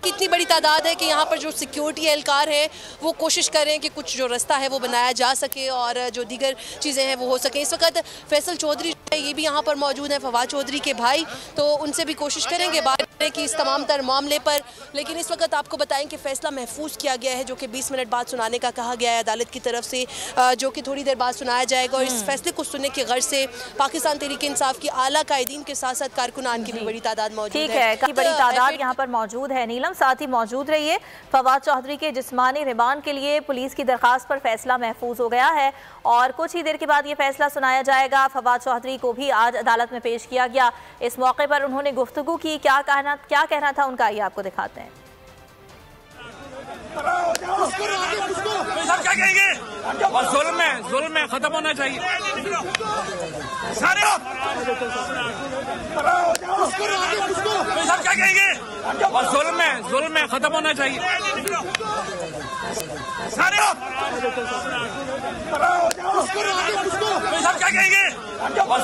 इतनी बड़ी तादाद है कि यहाँ पर जो सिक्योरिटी एहलकार है वो कोशिश करें कि कुछ जो रास्ता है वो बनाया जा सके और जो दीगर चीज़ें हैं वो हो सकें। इस वक्त फैसल चौधरी ये भी यहाँ पर मौजूद हैं, फवाद चौधरी के भाई, तो उनसे भी कोशिश करेंगे बात करने की इस तमाम तर मामले पर। लेकिन इस वक्त आपको बताएं कि फैसला महफूज किया गया है, जो कि 20 मिनट बाद सुनाने का कहा गया है अदालत की तरफ से, जो कि थोड़ी देर बाद सुनाया जाएगा। और इस फैसले को सुनने की गर्ज से पाकिस्तान तहरीक इंसाफ की आला कायदीन के साथ साथ कारकुनान की भी बड़ी तादाद मौजूद है। ठीक है, काफी बड़ी तादाद यहाँ पर मौजूद है। नीलम, साथ ही मौजूद रहिए। फवाद चौधरी के जिस्मानी रिमांड के लिए पुलिस की दरखास्त पर फैसला महफूज हो गया है और कुछ ही देर के बाद ये फैसला सुनाया जाएगा। फवाद चौधरी को भी आज अदालत में पेश किया गया। इस मौके पर उन्होंने गुफ्तगू की, क्या कहना था उनका, ये आपको दिखाते हैं। क्या कहेंगे? और जुल्म में खत्म होना चाहिए। सारे क्या कहेंगे? और जुल्म में खत्म होना चाहिए। सारे क्या कहेंगे? और